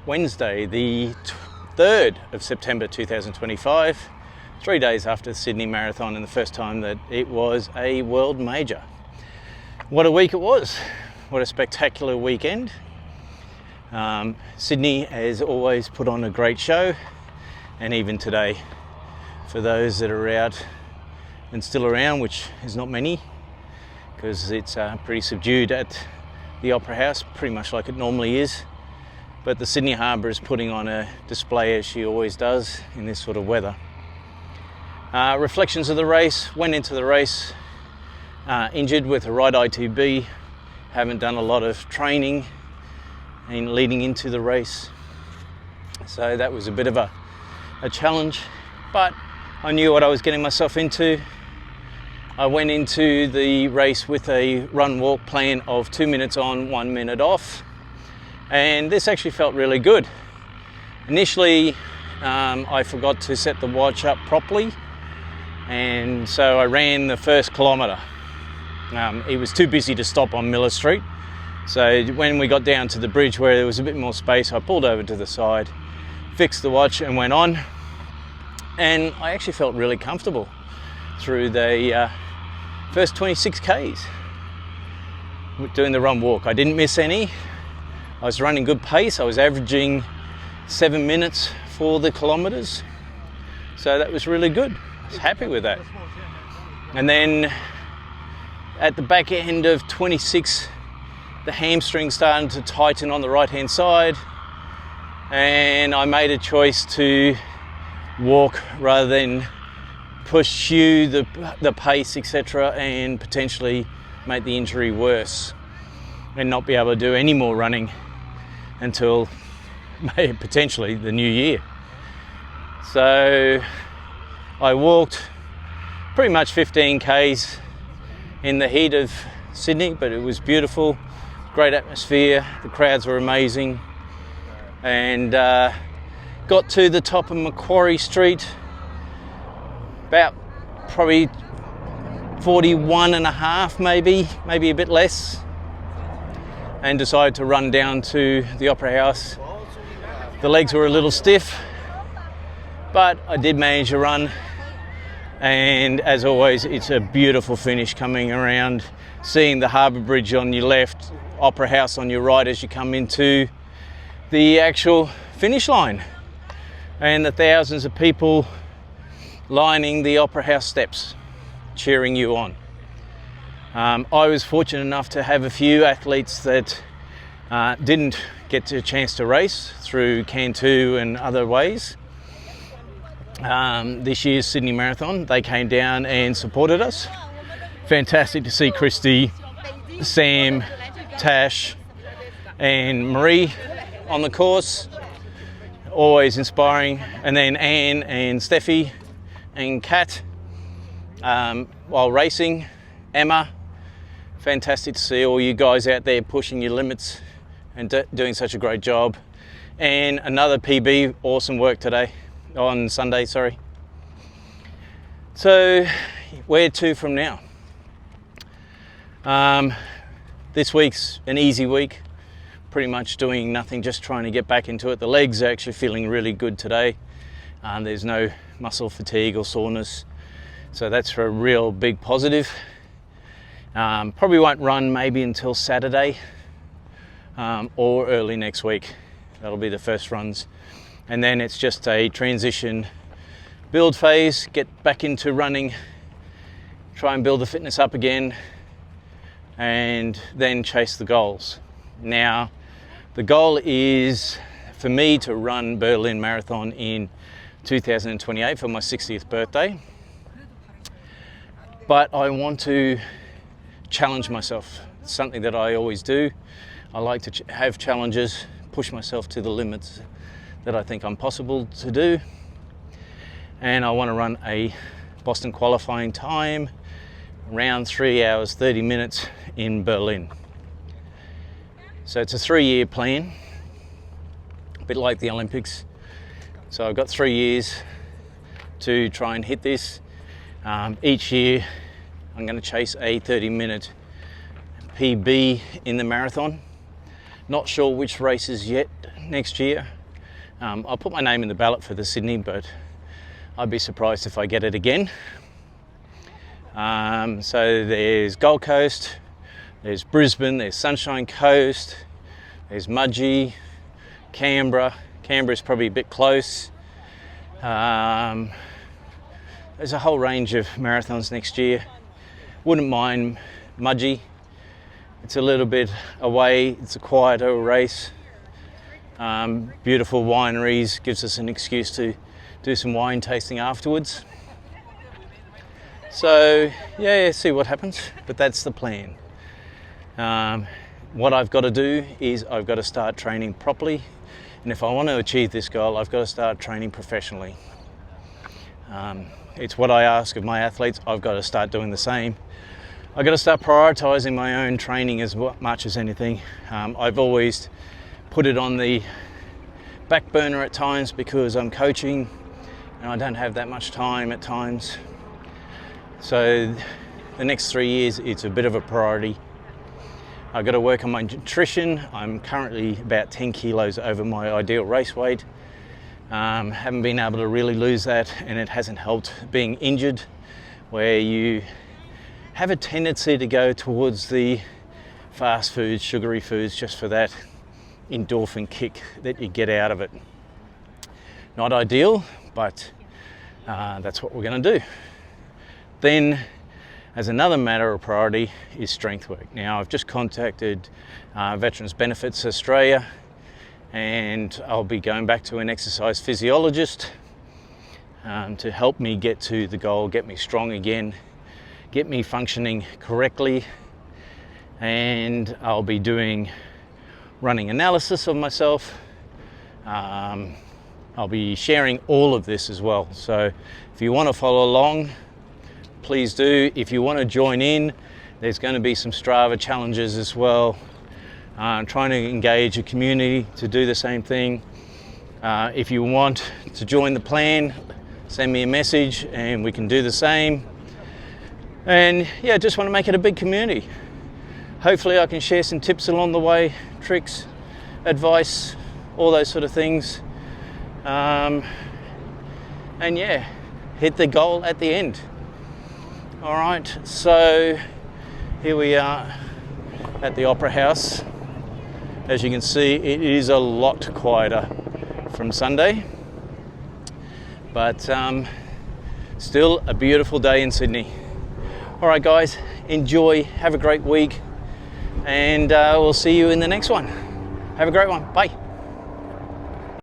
Wednesday, the 3rd of September 2025, 3 days after the Sydney Marathon and the first time that it was a world major. What a week it was. What a spectacular weekend. Sydney has always put on a great show, and even today, for those that are out and still around, which is not many, because it's pretty subdued at the Opera House, pretty much like it normally is. But the Sydney Harbour is putting on a display, as she always does in this sort of weather. Reflections of the race. Went into the race injured with a right ITB. Haven't done a lot of training and leading into the race, so that was a bit of a challenge, but I knew what I was getting myself into. I went into the race with a run-walk plan of 2 minutes on, 1 minute off. And this actually felt really good. Initially, I forgot to set the watch up properly, and so I ran the first kilometre. It was too busy to stop on Miller Street, so when we got down to the bridge where there was a bit more space, I pulled over to the side, fixed the watch and went on, and I actually felt really comfortable through the first 26 Ks doing the run walk. I didn't miss any. I was running good pace. I was averaging 7 minutes for the kilometres. So that was really good. I was happy with that. And then at the back end of 26, the hamstring started to tighten on the right-hand side. And I made a choice to walk rather than pursue the pace, etc., and potentially make the injury worse and not be able to do any more running until potentially the new year. So I walked pretty much 15 Ks in the heat of Sydney, but it was beautiful, great atmosphere, the crowds were amazing, and got to the top of Macquarie Street about probably 41 and a half, maybe a bit less, and decided to run down to the Opera House. The legs were a little stiff, but I did manage to run, and as always, it's a beautiful finish coming around, seeing the Harbour Bridge on your left, Opera House on your right as you come into the actual finish line, and the thousands of people lining the Opera House steps, cheering you on. I was fortunate enough to have a few athletes that didn't get a chance to race through Can2 and other ways. This year's Sydney Marathon, they came down and supported us. Fantastic to see Christy, Sam, Tash and Marie on the course. Always inspiring. And then Anne and Steffi and Kat while racing. Emma, fantastic to see all you guys out there pushing your limits and doing such a great job. And another PB, awesome work today, on Sunday, sorry. So, where to from now? This week's an easy week, pretty much doing nothing, just trying to get back into it. The legs are actually feeling really good today. There's no muscle fatigue or soreness, so that's a real big positive. Probably won't run maybe until Saturday or early next week. That'll be the first runs, and then it's just a transition build phase, get back into running, try and build the fitness up again, and then chase the goals. Now the goal is for me to run Berlin Marathon in 2028 for my 60th birthday, but I want to challenge myself. It's something that I always do. I like to have challenges, push myself to the limits that I think I'm possible to do, and I want to run a Boston qualifying time around 3 hours 30 minutes in Berlin. So it's a 3-year plan, a bit like the Olympics. So I've got 3 years to try and hit this. Each year I'm going to chase a 30-minute PB in the marathon. Not sure which races yet next year. I'll put my name in the ballot for the Sydney, but I'd be surprised if I get it again. So there's Gold Coast, there's Brisbane, there's Sunshine Coast, there's Mudgee, Canberra. Canberra's probably a bit close. There's a whole range of marathons next year. Wouldn't mind Mudgee. It's a little bit away, it's a quieter race. Beautiful wineries, gives us an excuse to do some wine tasting afterwards. So yeah, see what happens, but that's the plan. What I've got to do is I've got to start training properly, and if I want to achieve this goal, I've got to start training professionally. It's what I ask of my athletes. I've got to start doing the same. I've got to start prioritising my own training as much as anything. I've always put it on the back burner at times because I'm coaching and I don't have that much time at times. So the next 3 years, it's a bit of a priority. I've got to work on my nutrition. I'm currently about 10 kilos over my ideal race weight. Haven't been able to really lose that, and it hasn't helped being injured, where you have a tendency to go towards the fast foods, sugary foods, just for that endorphin kick that you get out of it. Not ideal, but that's what we're going to do. Then, as another matter of priority, is strength work. Now, I've just contacted Veterans Benefits Australia, and I'll be going back to an exercise physiologist to help me get to the goal, get me strong again, get me functioning correctly, and I'll be doing running analysis of myself. I'll be sharing all of this as well. So if you want to follow along, please do. If you want to join in, there's going to be some Strava challenges as well. Trying to engage a community to do the same thing. If you want to join the plan, send me a message and we can do the same. And yeah, just want to make it a big community. Hopefully I can share some tips along the way, tricks, advice, all those sort of things. And yeah, hit the goal at the end. All right, so here we are at the Opera House. As you can see, it is a lot quieter from Sunday, but still a beautiful day in Sydney. All right, guys, enjoy, have a great week, and we'll see you in the next one. Have a great one, bye.